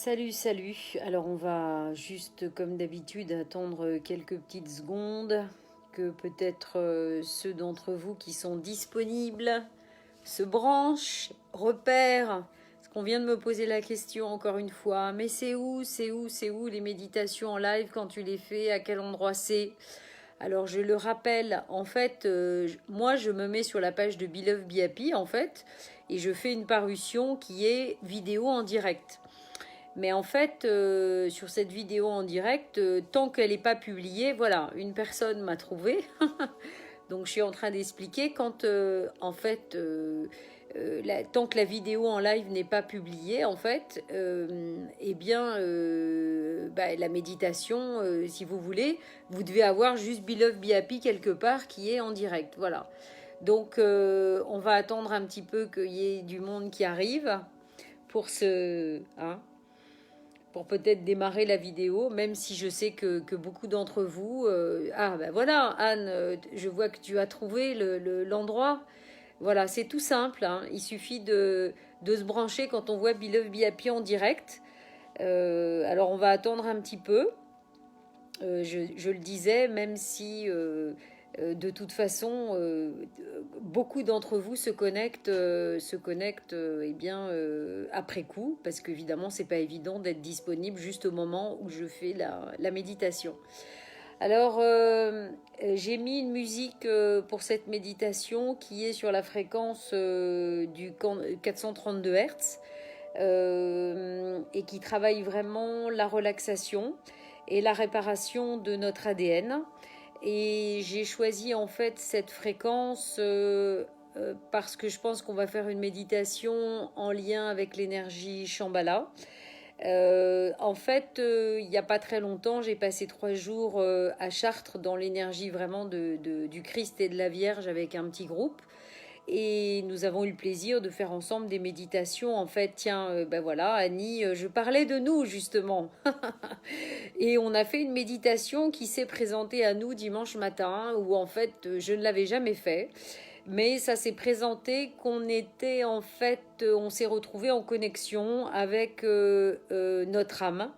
Salut, salut. Alors on va juste comme d'habitude attendre quelques petites secondes que peut-être ceux d'entre vous qui sont disponibles se branchent, repèrent. Parce qu'on vient de me poser la question encore une fois, mais c'est où les méditations en live quand tu les fais, à quel endroit c'est? Alors je le rappelle, en fait, moi je me mets sur la page de Be Love Be Happy en fait, et je fais une parution qui est vidéo en direct. Mais en fait, sur cette vidéo en direct, tant qu'elle n'est pas publiée, voilà, une personne m'a trouvé. Donc je suis en train d'expliquer quand, en fait, tant que la vidéo en live n'est pas publiée, en fait, eh bien, la méditation, si vous voulez, vous devez avoir juste Be Love Be Happy quelque part qui est en direct. Voilà. Donc on va attendre un petit peu qu'il y ait du monde qui arrive pour pour peut-être démarrer la vidéo, même si je sais que beaucoup d'entre vous... Ah ben voilà, Anne, je vois que tu as trouvé l'endroit. Voilà, c'est tout simple, hein. Il suffit de se brancher quand on voit Be Love Be Happy en direct. Alors on va attendre un petit peu. Je le disais, même si de toute façon, beaucoup d'entre vous se connectent eh bien, après coup, parce qu'évidemment, c'est pas évident d'être disponible juste au moment où je fais la méditation. Alors, j'ai mis une musique pour cette méditation qui est sur la fréquence du 432 Hz et qui travaille vraiment la relaxation et la réparation de notre ADN. Et j'ai choisi en fait cette fréquence parce que je pense qu'on va faire une méditation en lien avec l'énergie Shambhala. En fait, il n'y a pas très longtemps, j'ai passé 3 jours à Chartres dans l'énergie vraiment du Christ et de la Vierge avec un petit groupe. Et nous avons eu le plaisir de faire ensemble des méditations. En fait, tiens, ben voilà, Annie, je parlais de nous justement. Et on a fait une méditation qui s'est présentée à nous dimanche matin, où en fait, je ne l'avais jamais fait. Mais ça s'est présenté qu'on était en fait, on s'est retrouvé en connexion avec notre âme.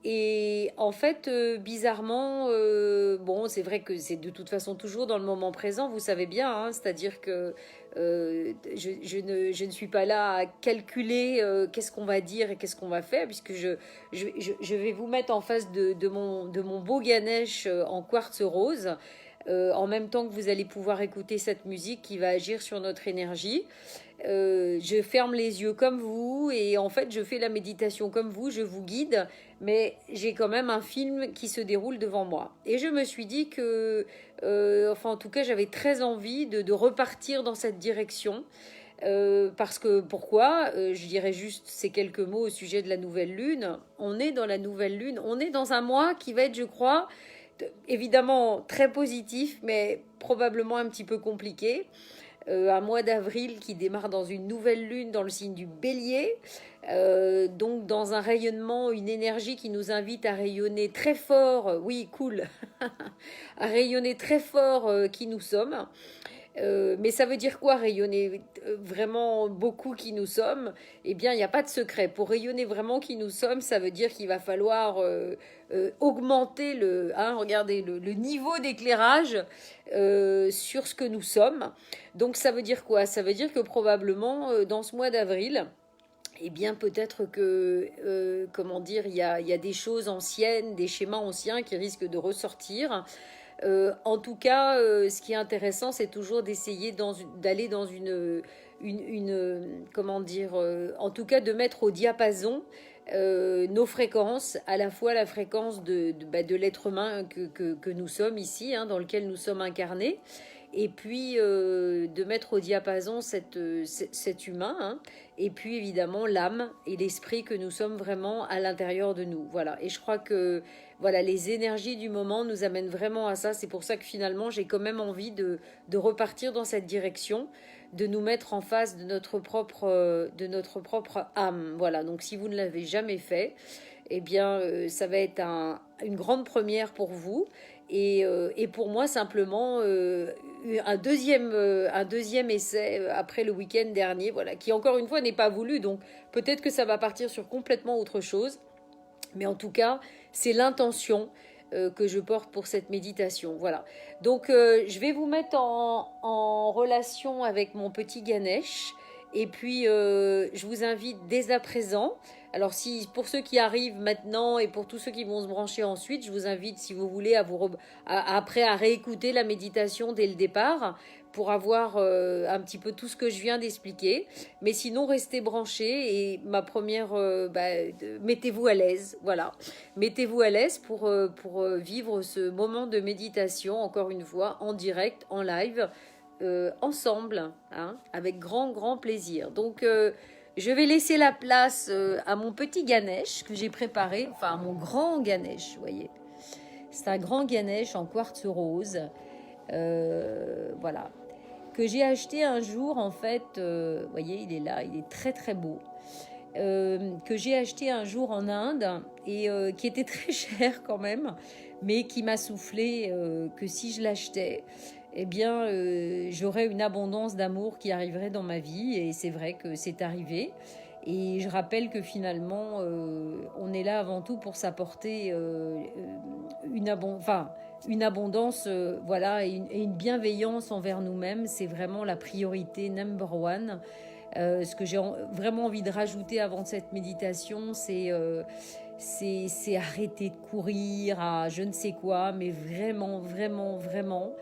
Et en fait, bizarrement, bon, c'est vrai que c'est de toute façon toujours dans le moment présent, vous savez bien, hein, c'est-à-dire que je ne suis pas là à calculer qu'est-ce qu'on va dire et qu'est-ce qu'on va faire, puisque je vais vous mettre en face de mon beau Ganesh en quartz rose, en même temps que vous allez pouvoir écouter cette musique qui va agir sur notre énergie. Je ferme les yeux comme vous et en fait je fais la méditation comme vous, je vous guide, mais j'ai quand même un film qui se déroule devant moi. Et je me suis dit que, enfin en tout cas j'avais très envie de repartir dans cette direction. Parce que pourquoi je dirais juste ces quelques mots au sujet de la nouvelle lune. On est dans la nouvelle lune, on est dans un mois qui va être, je crois, évidemment très positif, mais probablement un petit peu compliqué. Un mois d'avril qui démarre dans une nouvelle lune dans le signe du bélier, donc dans un rayonnement, une énergie qui nous invite à rayonner très fort, oui cool, à rayonner très fort qui nous sommes. Mais ça veut dire quoi rayonner vraiment beaucoup qui nous sommes? Eh bien, il n'y a pas de secret. Pour rayonner vraiment qui nous sommes, ça veut dire qu'il va falloir augmenter regardez, le niveau d'éclairage sur ce que nous sommes. Donc ça veut dire quoi? Ça veut dire que probablement dans ce mois d'avril, eh bien peut-être que, comment dire, il y a des choses anciennes, des schémas anciens qui risquent de ressortir. En tout cas, ce qui est intéressant, c'est toujours d'essayer d'aller dans comment dire, en tout cas de mettre au diapason nos fréquences, à la fois la fréquence de l'être humain que nous sommes ici, hein, dans lequel nous sommes incarnés, et puis de mettre au diapason cet humain, hein, et puis évidemment l'âme et l'esprit que nous sommes vraiment à l'intérieur de nous. Voilà, et je crois que voilà, les énergies du moment nous amènent vraiment à ça. C'est pour ça que finalement j'ai quand même envie de repartir dans cette direction, de nous mettre en face de notre propre âme. Voilà, donc si vous ne l'avez jamais fait, eh bien ça va être une grande première pour vous. Et pour moi, simplement, un deuxième essai après le week-end dernier, voilà, qui encore une fois n'est pas voulu. Donc peut-être que ça va partir sur complètement autre chose. Mais en tout cas, c'est l'intention que je porte pour cette méditation. Voilà. Donc, je vais vous mettre en relation avec mon petit Ganesh. Et puis, je vous invite dès à présent. Alors, si pour ceux qui arrivent maintenant et pour tous ceux qui vont se brancher ensuite, je vous invite, si vous voulez, après à réécouter la méditation dès le départ pour avoir un petit peu tout ce que je viens d'expliquer. Mais sinon, restez branchés et ma première, mettez-vous à l'aise, voilà. Mettez-vous à l'aise pour vivre ce moment de méditation, encore une fois, en direct, en live, ensemble, hein, avec grand, grand plaisir. Donc, je vais laisser la place à mon petit Ganesh que j'ai préparé, enfin, à mon grand Ganesh, vous voyez. C'est un grand Ganesh en quartz rose. Voilà, que j'ai acheté un jour en fait, vous voyez il est là, il est très très beau, que j'ai acheté un jour en Inde et qui était très cher quand même, mais qui m'a soufflé que si je l'achetais, eh bien j'aurais une abondance d'amour qui arriverait dans ma vie, et c'est vrai que c'est arrivé. Et je rappelle que finalement, on est là avant tout pour s'apporter une abondance, voilà, et une bienveillance envers nous-mêmes. C'est vraiment la priorité number one. Ce que j'ai vraiment envie de rajouter avant cette méditation, c'est arrêter de courir à je ne sais quoi, mais vraiment, vraiment, vraiment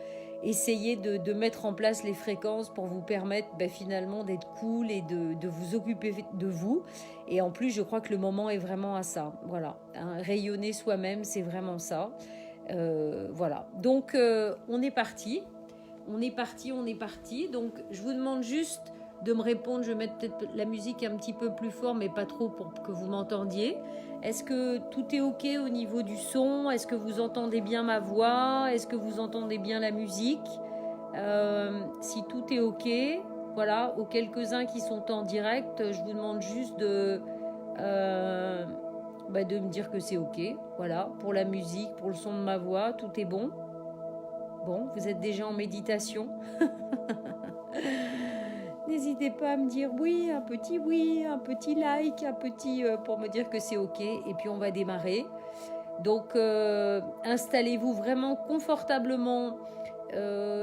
essayer de mettre en place les fréquences pour vous permettre finalement d'être cool et de vous occuper de vous. Et en plus, je crois que le moment est vraiment à ça. Voilà, hein, rayonner soi-même, c'est vraiment ça. Voilà, donc on est parti. On est parti. Donc, je vous demande juste de me répondre. Je vais mettre peut-être la musique un petit peu plus fort, mais pas trop pour que vous m'entendiez. Est-ce que tout est OK au niveau du son? Est-ce que vous entendez bien ma voix? Est-ce que vous entendez bien la musique? Si tout est OK, voilà, aux quelques-uns qui sont en direct, je vous demande juste de me dire que c'est OK. Voilà, pour la musique, pour le son de ma voix, tout est bon. Bon, vous êtes déjà en méditation. N'hésitez pas à me dire oui, un petit like, un petit pour me dire que c'est OK. Et puis on va démarrer. Donc installez-vous vraiment confortablement.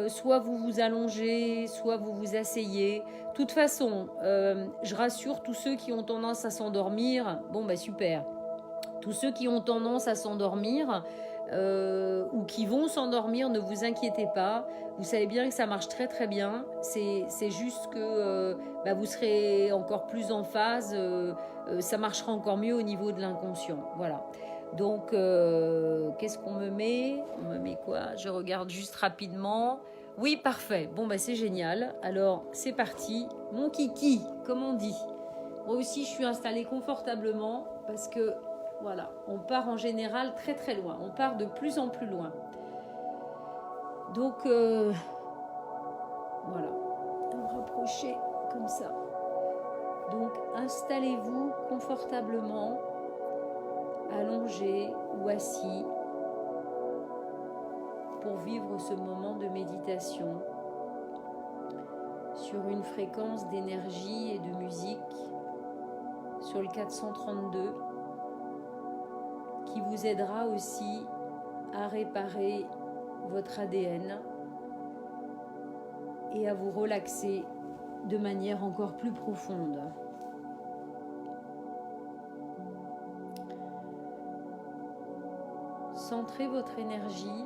Soit vous vous allongez, soit vous vous asseyez. De toute façon, je rassure tous ceux qui ont tendance à s'endormir. Bon, super. Tous ceux qui ont tendance à s'endormir ou qui vont s'endormir, ne vous inquiétez pas. Vous savez bien que ça marche très très bien. C'est juste que vous serez encore plus en phase. Ça marchera encore mieux au niveau de l'inconscient. Voilà. Donc, qu'est-ce qu'on me met? On me met quoi? Je regarde juste rapidement. Oui, parfait. Bon, c'est génial. Alors, c'est parti. Mon kiki, comme on dit. Moi aussi, je suis installée confortablement parce que voilà, on part en général très très loin. On part de plus en plus loin. Donc, voilà. On va me rapprocher comme ça. Donc, installez-vous confortablement, allongé ou assis, pour vivre ce moment de méditation sur une fréquence d'énergie et de musique sur le 432, qui vous aidera aussi à réparer votre ADN et à vous relaxer de manière encore plus profonde. Centrez votre énergie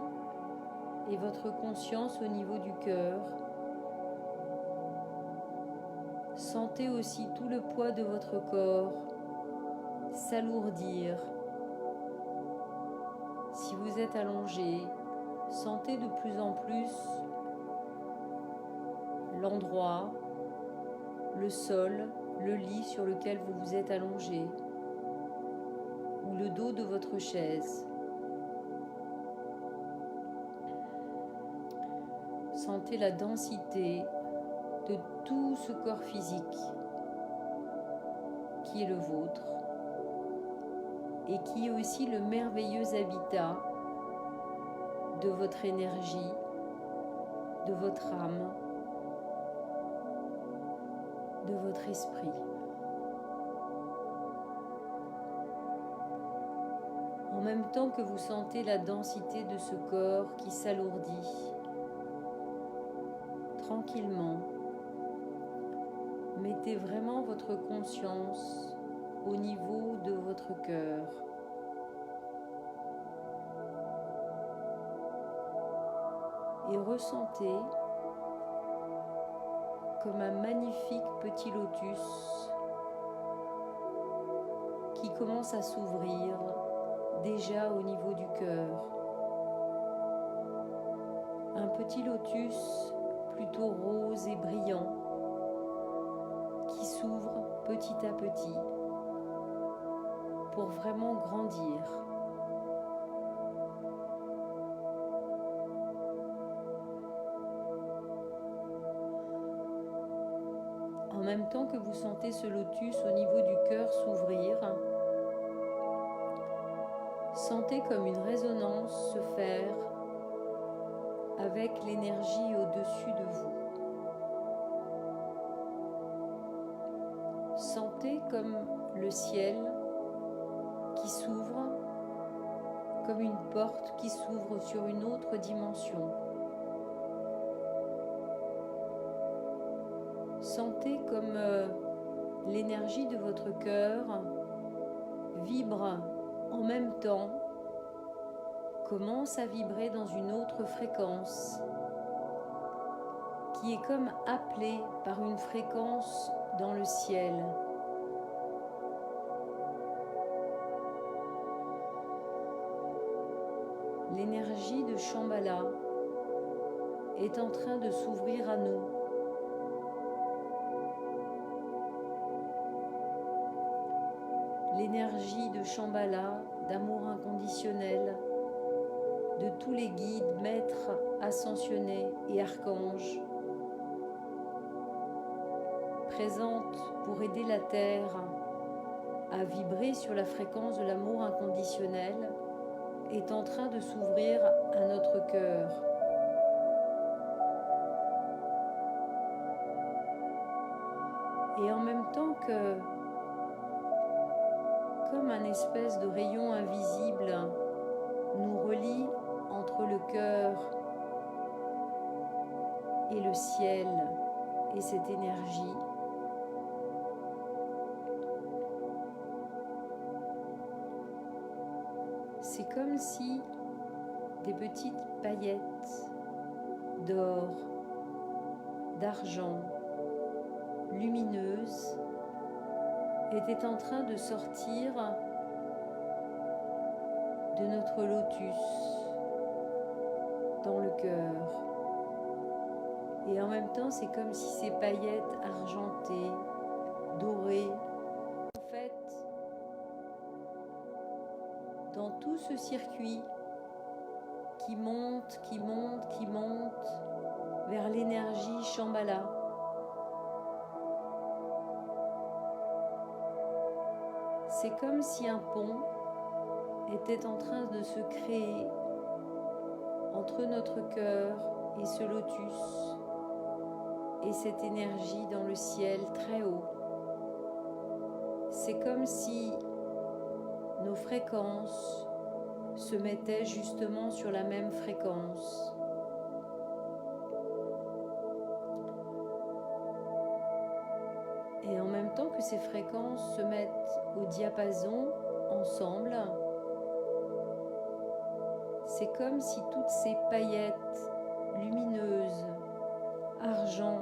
et votre conscience au niveau du cœur. Sentez aussi tout le poids de votre corps s'alourdir. Si vous êtes allongé, sentez de plus en plus l'endroit, le sol, le lit sur lequel vous vous êtes allongé, ou le dos de votre chaise. Sentez la densité de tout ce corps physique qui est le vôtre et qui est aussi le merveilleux habitat de votre énergie, de votre âme, de votre esprit. En même temps que vous sentez la densité de ce corps qui s'alourdit, tranquillement, mettez vraiment votre conscience au niveau de votre cœur. Et ressentez comme un magnifique petit lotus qui commence à s'ouvrir déjà au niveau du cœur. Un petit lotus plutôt rose et brillant qui s'ouvre petit à petit pour vraiment grandir. En même temps que vous sentez ce lotus au niveau du cœur s'ouvrir, sentez comme une résonance se faire avec l'énergie au-dessus de vous. Sentez comme le ciel qui s'ouvre, comme une porte qui s'ouvre sur une autre dimension. Sentez comme l'énergie de votre cœur vibre en même temps, commence à vibrer dans une autre fréquence qui est comme appelée par une fréquence dans le ciel. L'énergie de Shambhala est en train de s'ouvrir à nous. L'énergie de Shambhala, d'amour inconditionnel, de tous les guides, maîtres, ascensionnés et archanges, présente pour aider la Terre à vibrer sur la fréquence de l'amour inconditionnel, est en train de s'ouvrir à notre cœur. Et en même temps que, comme un espèce de rayon invisible nous relie entre le cœur et le ciel et cette énergie, c'est comme si des petites paillettes d'or, d'argent, lumineuses, étaient en train de sortir de notre lotus dans le cœur. Et en même temps, c'est comme si ces paillettes argentées, dorées, en fait, dans tout ce circuit qui monte, qui monte, qui monte vers l'énergie Shambhala, c'est comme si un pont était en train de se créer entre notre cœur et ce lotus et cette énergie dans le ciel très haut. C'est comme si nos fréquences se mettaient justement sur la même fréquence. Et en même temps que ces fréquences se mettent au diapason ensemble, c'est comme si toutes ces paillettes lumineuses, argent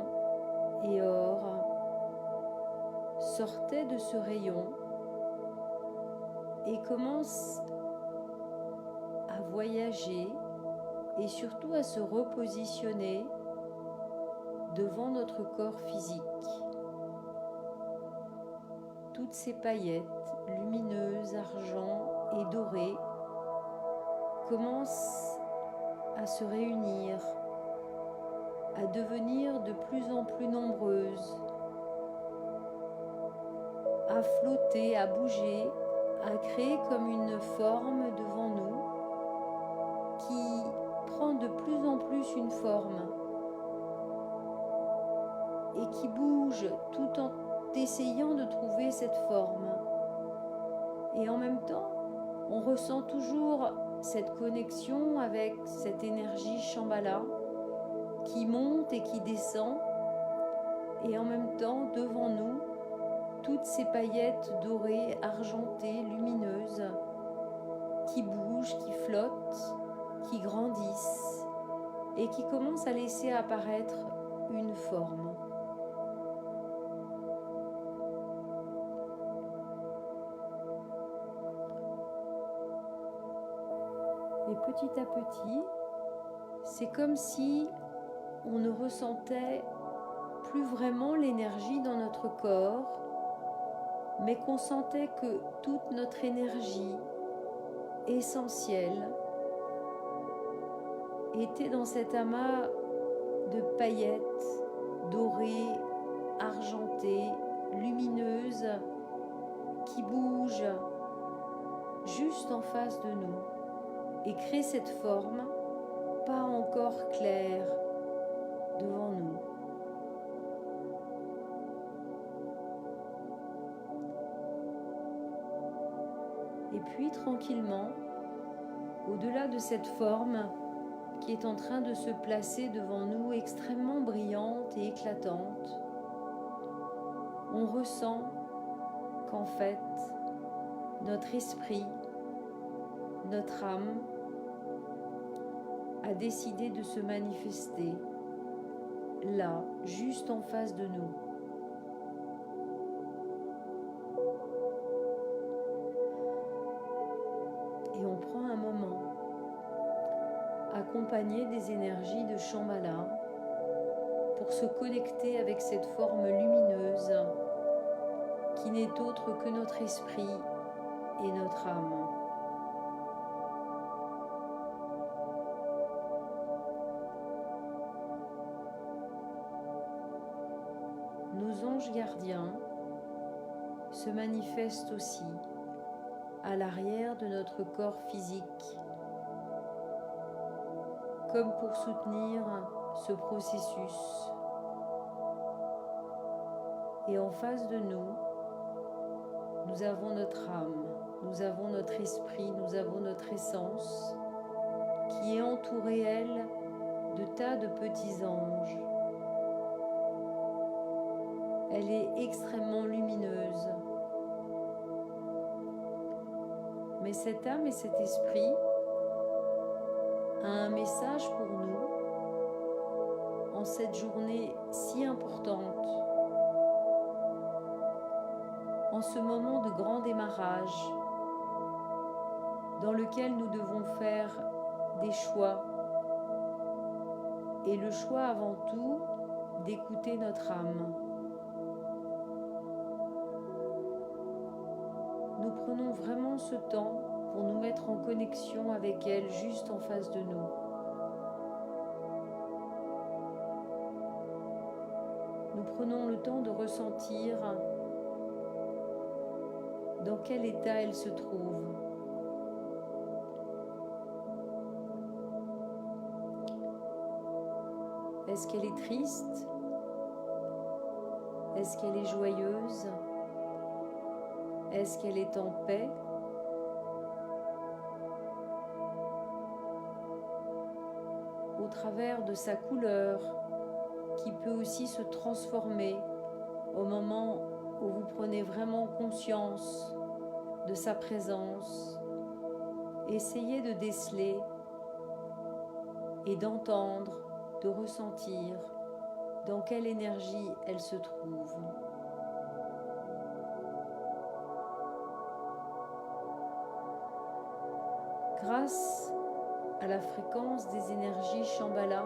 et or, sortaient de ce rayon et commencent à voyager et surtout à se repositionner devant notre corps physique. Toutes ces paillettes lumineuses, argent et dorées commencent à se réunir, à devenir de plus en plus nombreuses, à flotter, à bouger, à créer comme une forme devant nous qui prend de plus en plus une forme et qui bouge tout en essayant de trouver cette forme. Et en même temps, on ressent toujours cette connexion avec cette énergie Shambhala qui monte et qui descend. Et en même temps, devant nous, toutes ces paillettes dorées, argentées, lumineuses, qui bougent, qui flottent, qui grandissent et qui commencent à laisser apparaître une forme. Et petit à petit, c'est comme si on ne ressentait plus vraiment l'énergie dans notre corps, mais qu'on sentait que toute notre énergie essentielle était dans cet amas de paillettes dorées, argentées, lumineuses, qui bougent juste en face de nous et créent cette forme pas encore claire devant nous. Et puis tranquillement, au-delà de cette forme qui est en train de se placer devant nous, extrêmement brillante et éclatante, on ressent qu'en fait, notre esprit, notre âme, a décidé de se manifester là, juste en face de nous. Et on prend un moment, accompagné des énergies de Shambhala, pour se connecter avec cette forme lumineuse qui n'est autre que notre esprit et notre âme. Nos anges gardiens se manifestent aussi à l'arrière de notre corps physique, comme pour soutenir ce processus. Et en face de nous, nous avons notre âme, nous avons notre esprit, nous avons notre essence, qui est entourée, elle, de tas de petits anges. Elle est extrêmement lumineuse. Mais cette âme et cet esprit a un message pour nous en cette journée si importante, en ce moment de grand démarrage dans lequel nous devons faire des choix, et le choix avant tout d'écouter notre âme. Nous prenons vraiment ce temps pour nous mettre en connexion avec elle juste en face de nous. Nous prenons le temps de ressentir dans quel état elle se trouve. Est-ce qu'elle est triste? Est-ce qu'elle est joyeuse? Est-ce qu'elle est en paix? Au travers de sa couleur, qui peut aussi se transformer au moment où vous prenez vraiment conscience de sa présence, essayez de déceler et d'entendre, de ressentir dans quelle énergie elle se trouve. Grâce à la fréquence des énergies Shambhala,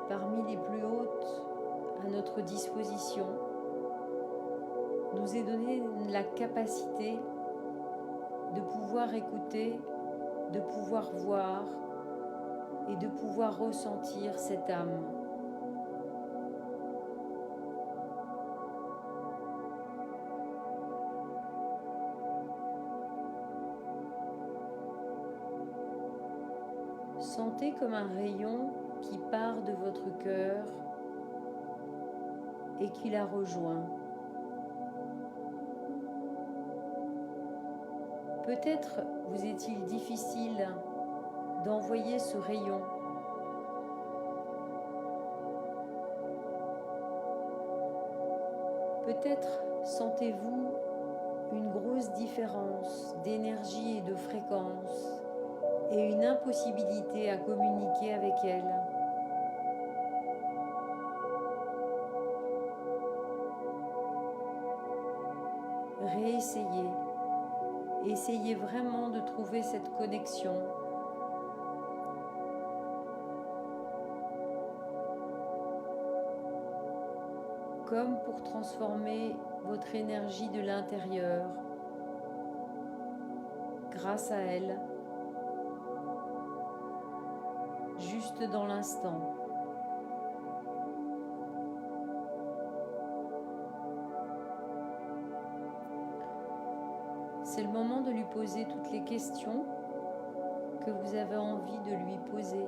parmi les plus hautes à notre disposition, nous est donné la capacité de pouvoir écouter, de pouvoir voir et de pouvoir ressentir cette âme. Sentez comme un rayon qui part de votre cœur et qui la rejoint. Peut-être vous est-il difficile d'envoyer ce rayon. Peut-être sentez-vous une grosse différence d'énergie et de fréquence et une impossibilité à communiquer avec elle. Réessayez. Essayez vraiment de trouver cette connexion. Comme pour transformer votre énergie de l'intérieur grâce à elle, juste dans l'instant. C'est le moment de lui poser toutes les questions que vous avez envie de lui poser.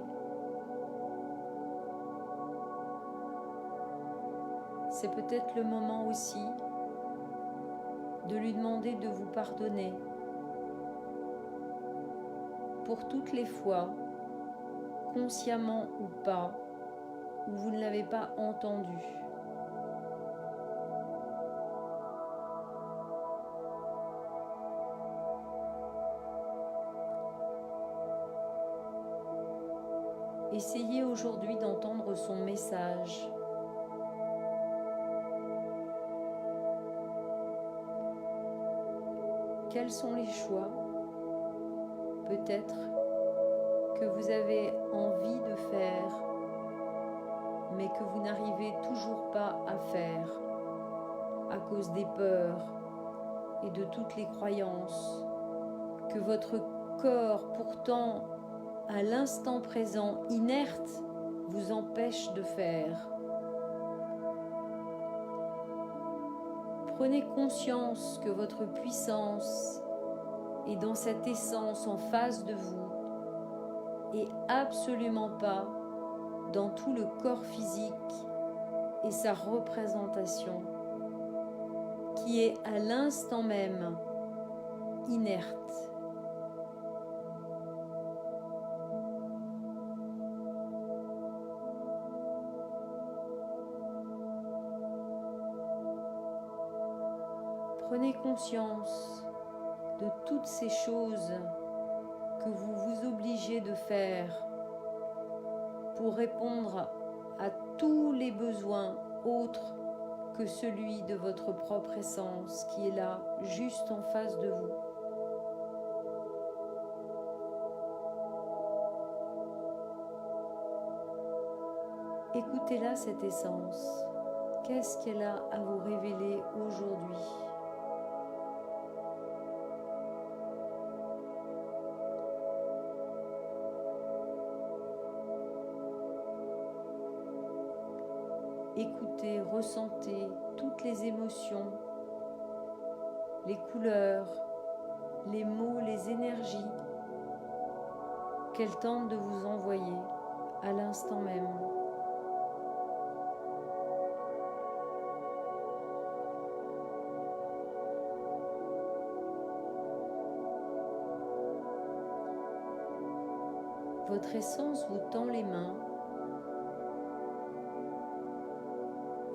C'est peut-être le moment aussi de lui demander de vous pardonner pour toutes les fois, consciemment ou pas, où vous ne l'avez pas entendu. Essayez aujourd'hui d'entendre son message. Quels sont les choix, peut-être, que vous avez envie de faire, mais que vous n'arrivez toujours pas à faire à cause des peurs et de toutes les croyances que votre corps, pourtant à l'instant présent, inerte, vous empêche de faire. Prenez conscience que votre puissance est dans cette essence en face de vous et absolument pas dans tout le corps physique et sa représentation qui est à l'instant même inerte. Prenez conscience de toutes ces choses que vous vous obligez de faire pour répondre à tous les besoins autres que celui de votre propre essence qui est là, juste en face de vous. Écoutez-la, cette essence. Qu'est-ce qu'elle a à vous révéler aujourd'hui ? Écoutez, ressentez toutes les émotions, les couleurs, les mots, les énergies qu'elle tente de vous envoyer à l'instant même. Votre essence vous tend les mains.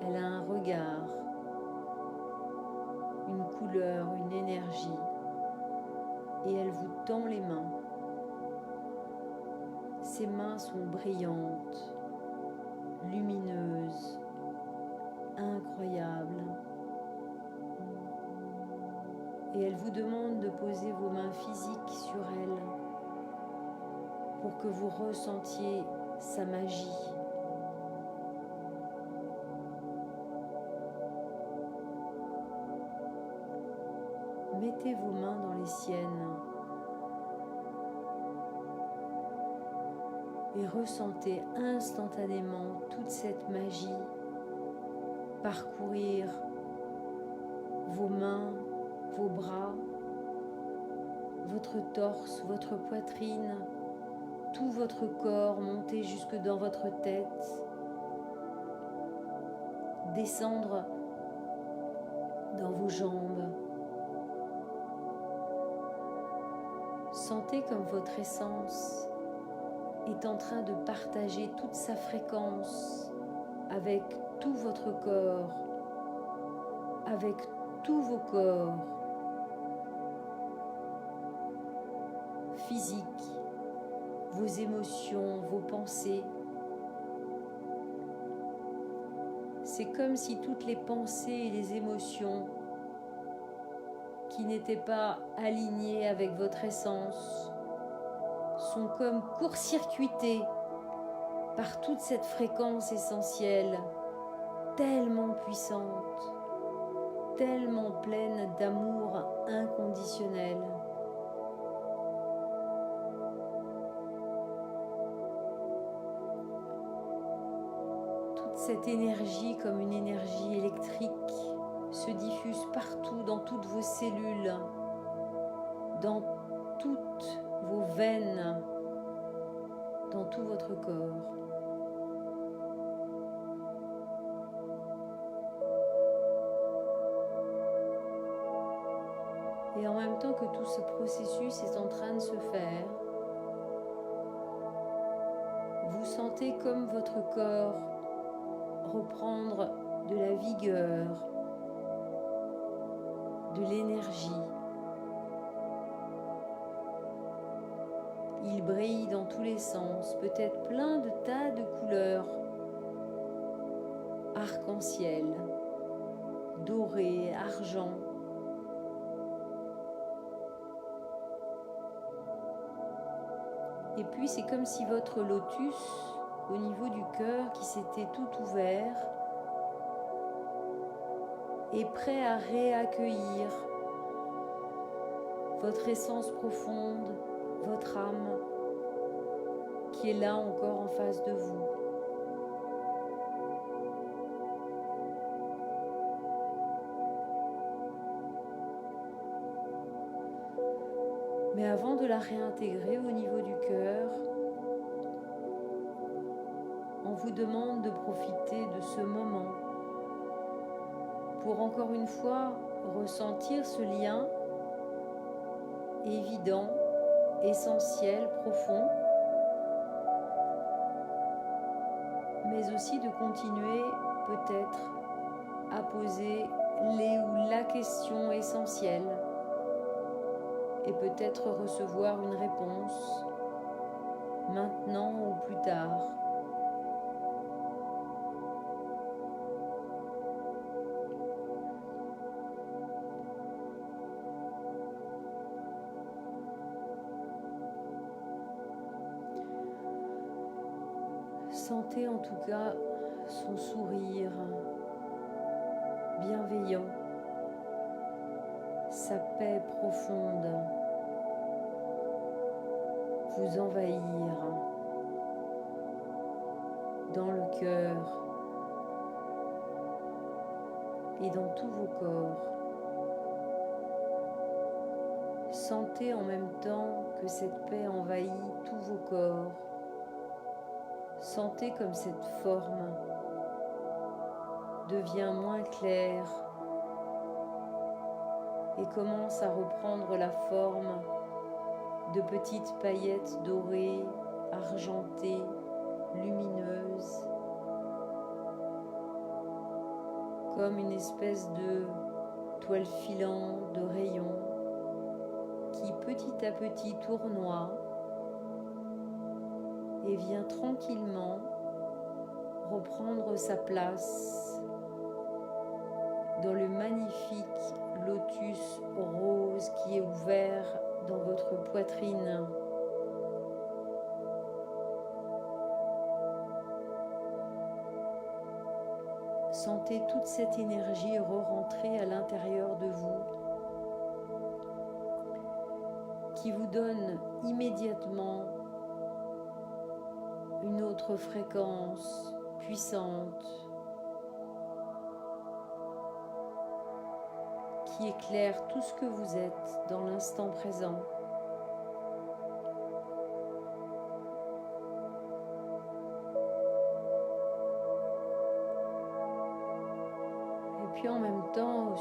Elle a un regard, une couleur, une énergie, et elle vous tend les mains. Ses mains sont brillantes, lumineuses, incroyables. Et elle vous demande de poser vos mains physiques sur elle pour que vous ressentiez sa magie. Mettez vos mains dans les siennes et ressentez instantanément toute cette magie parcourir vos mains, vos bras, votre torse, votre poitrine, tout votre corps, monter jusque dans votre tête, descendre dans vos jambes. Sentez comme votre essence est en train de partager toute sa fréquence avec tout votre corps, avec tous vos corps physiques, vos émotions, vos pensées. C'est comme si toutes les pensées et les émotions qui n'étaient pas alignées avec votre essence sont comme court-circuitées par toute cette fréquence essentielle, tellement puissante, tellement pleine d'amour inconditionnel. Toute cette énergie, comme une énergie électrique, se diffuse partout dans toutes vos cellules, dans toutes vos veines, dans tout votre corps. Et en même temps que tout ce processus est en train de se faire, vous sentez comme votre corps reprendre de la vigueur, de l'énergie. Il brille dans tous les sens, peut-être plein de tas de couleurs, arc-en-ciel, doré, argent. Et puis c'est comme si votre lotus, au niveau du cœur qui s'était tout ouvert, est prêt à réaccueillir votre essence profonde, votre âme, qui est là encore en face de vous. Mais avant de la réintégrer au niveau du cœur, on vous demande de profiter de ce moment pour encore une fois ressentir ce lien évident, essentiel, profond, mais aussi de continuer peut-être à poser les ou la question essentielle et peut-être recevoir une réponse maintenant ou plus tard. Sentez en tout cas son sourire bienveillant, sa paix profonde vous envahir dans le cœur et dans tous vos corps. Sentez en même temps que cette paix envahit tous vos corps. Sentez comme cette forme devient moins claire et commence à reprendre la forme de petites paillettes dorées, argentées, lumineuses, comme une espèce de toile filante de rayons qui petit à petit tournoie et vient tranquillement reprendre sa place dans le magnifique lotus rose qui est ouvert dans votre poitrine. Sentez toute cette énergie re-rentrer à l'intérieur de vous qui vous donne immédiatement une autre fréquence puissante qui éclaire tout ce que vous êtes dans l'instant présent.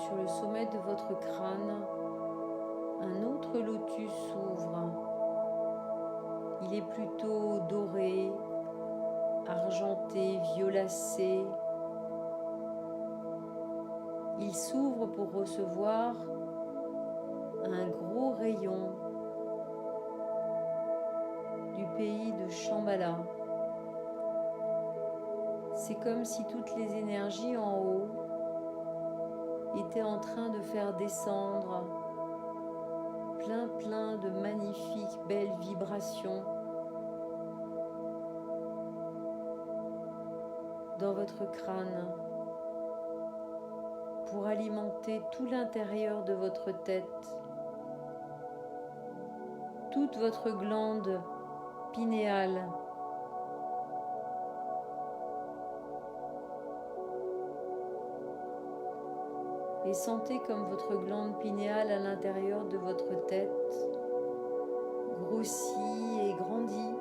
sur le sommet de votre crâne, un autre lotus s'ouvre. Il est plutôt doré, argenté, violacé. Il s'ouvre pour recevoir un gros rayon du pays de Shambhala. C'est comme si toutes les énergies en haut étaient en train de faire descendre plein de magnifiques belles vibrations dans votre crâne pour alimenter tout l'intérieur de votre tête, toute votre glande pinéale, et sentez comme votre glande pinéale à l'intérieur de votre tête grossit et grandit,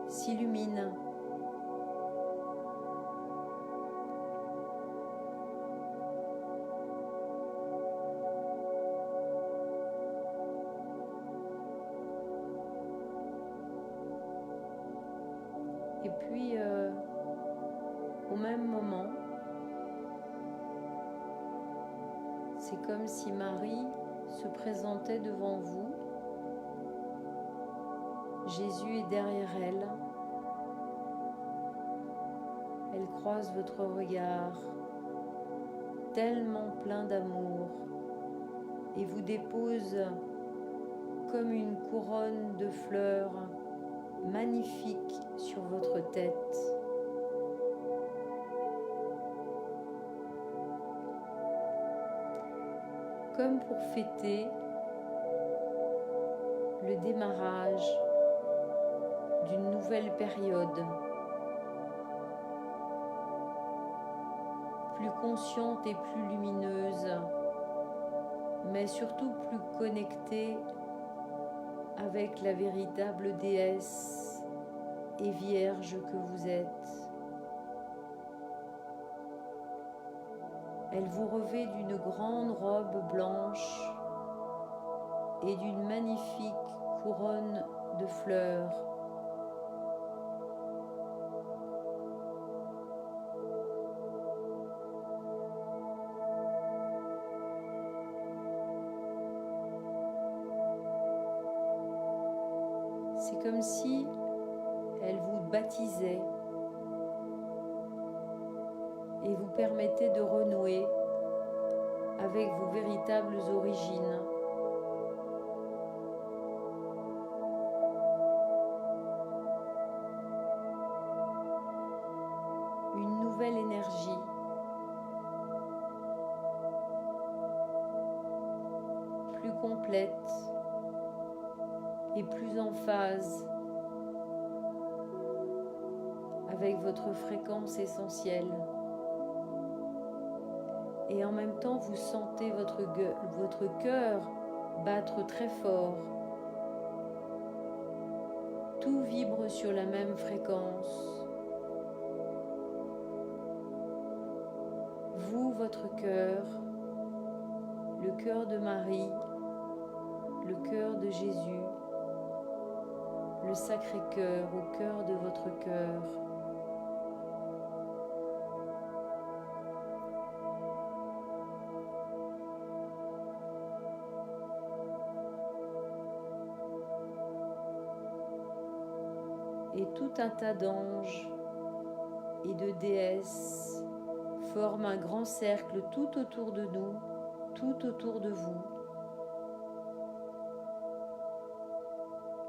s'illumine. Et puis, au même moment, c'est comme si Marie se présentait devant vous. Jésus est derrière elle. Elle croise votre regard, tellement plein d'amour, et vous dépose comme une couronne de fleurs magnifique sur votre tête. Comme pour fêter le démarrage d'une nouvelle période, plus consciente et plus lumineuse, mais surtout plus connectée avec la véritable déesse et vierge que vous êtes. Elle vous revêt d'une grande robe blanche et d'une magnifique couronne de fleurs. C'est comme si elle vous baptisait et vous permettait de renouer avec vos véritables origines. Une nouvelle énergie, plus complète et plus en phase avec votre fréquence essentielle. Et en même temps, vous sentez votre cœur battre très fort. Tout vibre sur la même fréquence. Vous, votre cœur, le cœur de Marie, le cœur de Jésus, le Sacré-Cœur au cœur de votre cœur. Et tout un tas d'anges et de déesses forment un grand cercle tout autour de nous, tout autour de vous,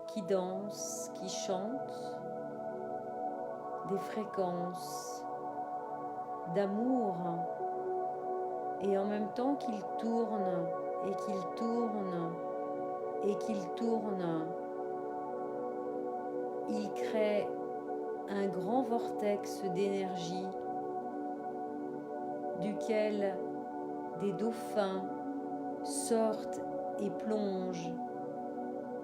qui dansent, qui chantent des fréquences d'amour, et en même temps qu'ils tournent et qu'ils tournent et qu'ils tournent, ils créent un grand vortex d'énergie duquel des dauphins sortent et plongent.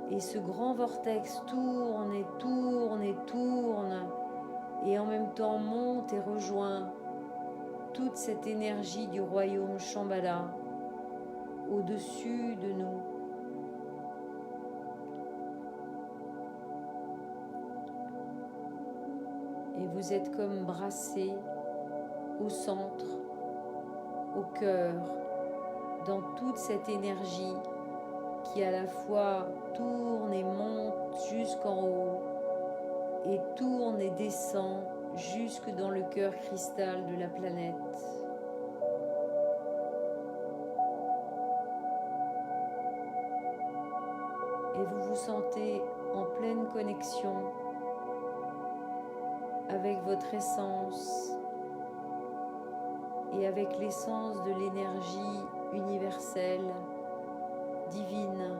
Et ce grand vortex tourne et tourne et tourne, et en même temps monte et rejoint toute cette énergie du royaume Shambhala au-dessus de nous. Et vous êtes comme brassés au centre, au cœur, dans toute cette énergie qui à la fois tourne et monte jusqu'en haut et tourne et descend jusque dans le cœur cristal de la planète. Et vous vous sentez en pleine connexion avec votre essence et avec l'essence de l'énergie universelle, divine.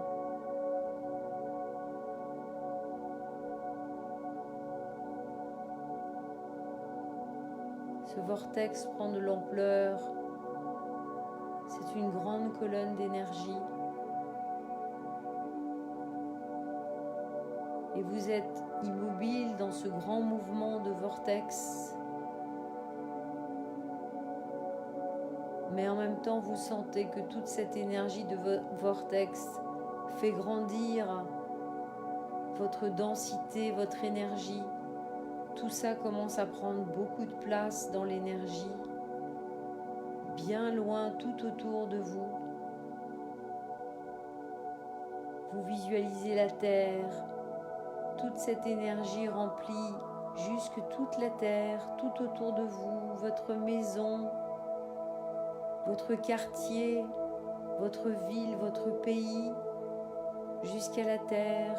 Ce vortex prend de l'ampleur, c'est une grande colonne d'énergie. Et vous êtes immobile dans ce grand mouvement de vortex. Mais en même temps, vous sentez que toute cette énergie de vortex fait grandir votre densité, votre énergie. Tout ça commence à prendre beaucoup de place dans l'énergie, bien loin tout autour de vous. Vous visualisez la Terre, toute cette énergie remplit jusque toute la Terre, tout autour de vous, votre maison, votre quartier, votre ville, votre pays, jusqu'à la Terre.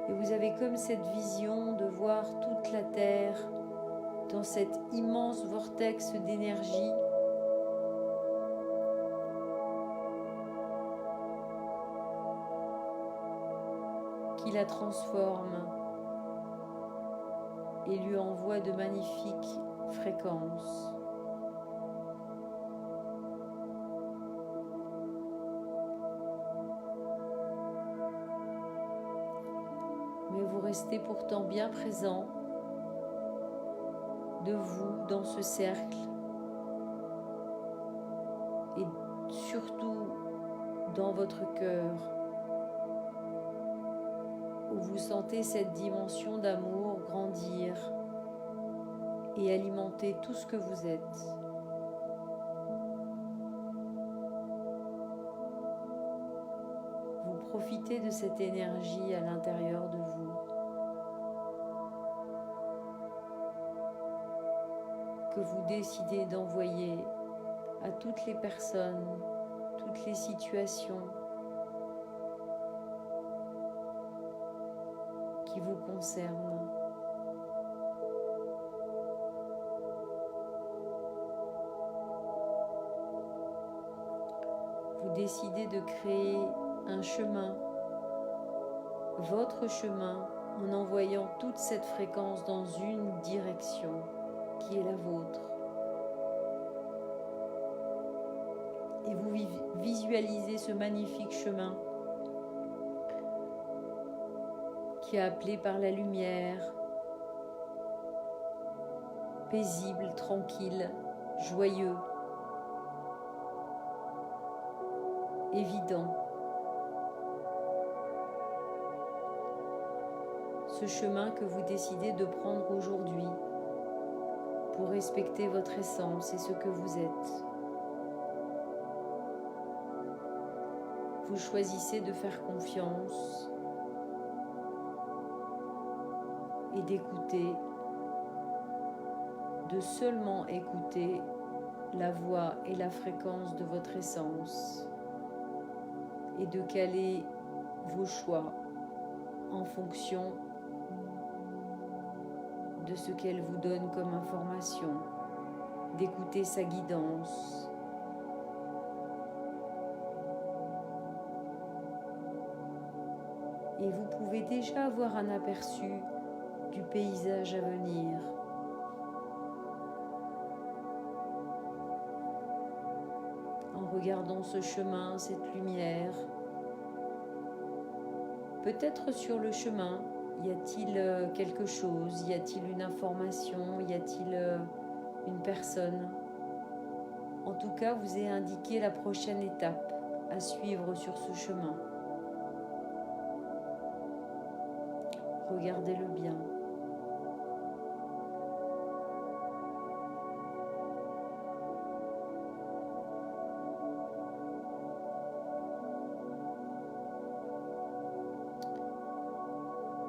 Et vous avez comme cette vision de voir toute la Terre dans cet immense vortex d'énergie qui la transforme et lui envoie de magnifiques fréquences. Mais vous restez pourtant bien présent de vous dans ce cercle et surtout dans votre cœur où vous sentez cette dimension d'amour grandir et alimenter tout ce que vous êtes. Vous profitez de cette énergie à l'intérieur de vous. Que vous décidez d'envoyer à toutes les personnes, toutes les situations qui vous concernent. Vous décidez de créer un chemin, votre chemin, en envoyant toute cette fréquence dans une direction qui est la vôtre. Et vous visualisez ce magnifique chemin qui est appelé par la lumière, paisible, tranquille, joyeux, évident. Ce chemin que vous décidez de prendre aujourd'hui pour respecter votre essence et ce que vous êtes. Vous choisissez de faire confiance et d'écouter, de seulement écouter la voix et la fréquence de votre essence et de caler vos choix en fonction de ce qu'elle vous donne comme information, d'écouter sa guidance. Et vous pouvez déjà avoir un aperçu du paysage à venir. En regardant ce chemin, cette lumière, peut-être sur le chemin, y a-t-il quelque chose? Y a-t-il une information? Y a-t-il une personne, en tout cas vous ait indiqué la prochaine étape à suivre sur ce chemin. Regardez-le bien.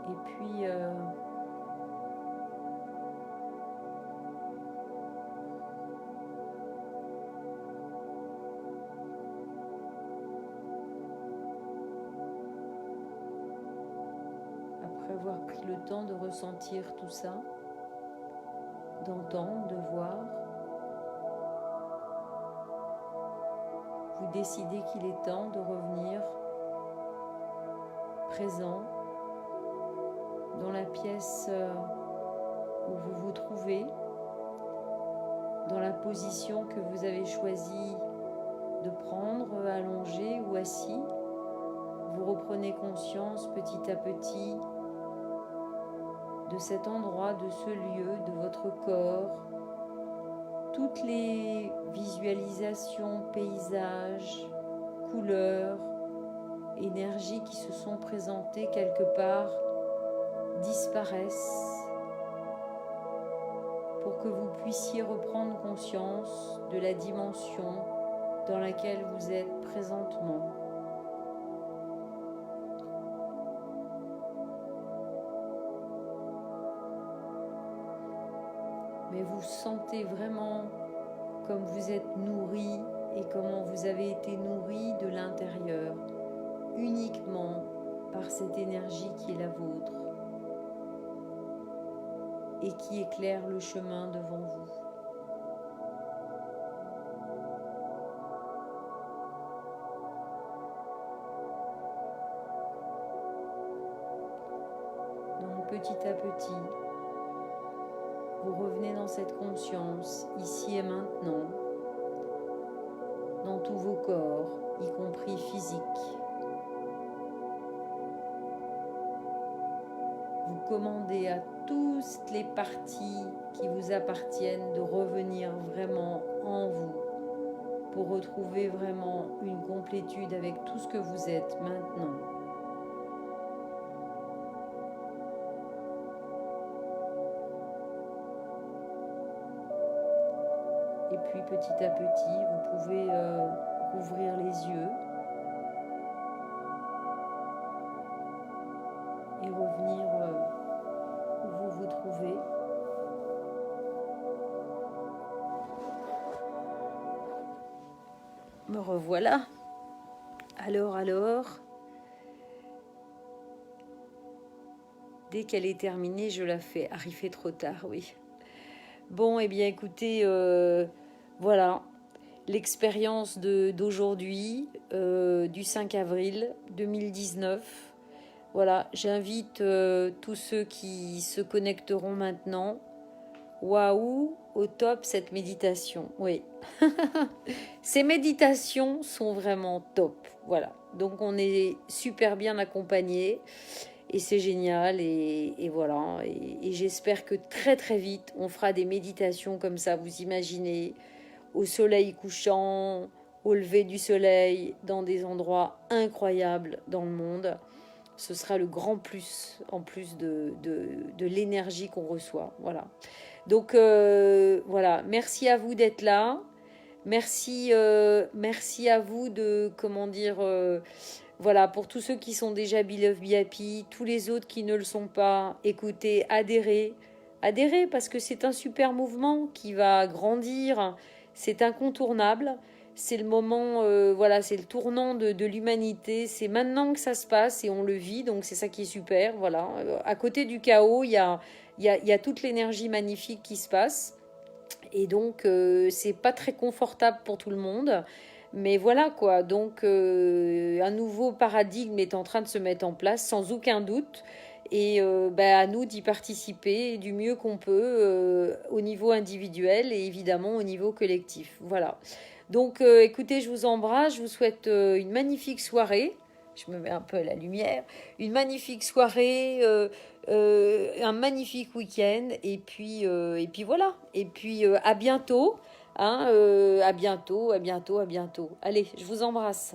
Et puis, après avoir pris le temps de ressentir tout ça, d'entendre, de voir, vous décidez qu'il est temps de revenir présent dans la pièce où vous vous trouvez, dans la position que vous avez choisi de prendre, allongé ou assis. Vous reprenez conscience petit à petit de cet endroit, de ce lieu, de votre corps, toutes les visualisations, paysages, couleurs, énergies qui se sont présentées quelque part disparaissent pour que vous puissiez reprendre conscience de la dimension dans laquelle vous êtes présentement. Mais vous sentez vraiment comme vous êtes nourri et comment vous avez été nourri de l'intérieur, uniquement par cette énergie qui est la vôtre et qui éclaire le chemin devant vous. Donc petit à petit, vous revenez dans cette conscience, ici et maintenant, dans tous vos corps, y compris physiques. Vous commandez à toutes les parties qui vous appartiennent de revenir vraiment en vous pour retrouver vraiment une complétude avec tout ce que vous êtes maintenant. Et puis petit à petit, vous pouvez rouvrir les yeux et revenir où vous vous trouvez. Me revoilà. Alors, dès qu'elle est terminée, je la fais. Ah, il fait trop tard, oui. Bon, eh bien, écoutez, voilà, l'expérience d'aujourd'hui, du 5 avril 2019. Voilà, j'invite tous ceux qui se connecteront maintenant. Waouh, au top cette méditation, oui. Ces méditations sont vraiment top, voilà. Donc on est super bien accompagnés et c'est génial et voilà. Et j'espère que très très vite on fera des méditations comme ça, vous imaginez, au soleil couchant, au lever du soleil, dans des endroits incroyables dans le monde. Ce sera le grand plus, en plus de l'énergie qu'on reçoit, voilà. Donc voilà, merci à vous d'être là. Merci à vous de, comment dire, voilà, pour tous ceux qui sont déjà Beloved VIP, tous les autres qui ne le sont pas, écoutez, adhérez parce que c'est un super mouvement qui va grandir, c'est incontournable. C'est le moment, voilà, c'est le tournant de l'humanité. C'est maintenant que ça se passe et on le vit, donc c'est ça qui est super. Voilà, à côté du chaos, il y a toute l'énergie magnifique qui se passe. Et donc, c'est pas très confortable pour tout le monde. Mais voilà quoi, donc un nouveau paradigme est en train de se mettre en place, sans aucun doute. Et à nous d'y participer du mieux qu'on peut au niveau individuel et évidemment au niveau collectif. Voilà. Donc écoutez, je vous embrasse, je vous souhaite une magnifique soirée. je me mets un peu à la lumière. Une magnifique soirée, un magnifique week-end. Et puis voilà. Et puis à bientôt. Hein, à bientôt, à bientôt, à bientôt. Allez, je vous embrasse.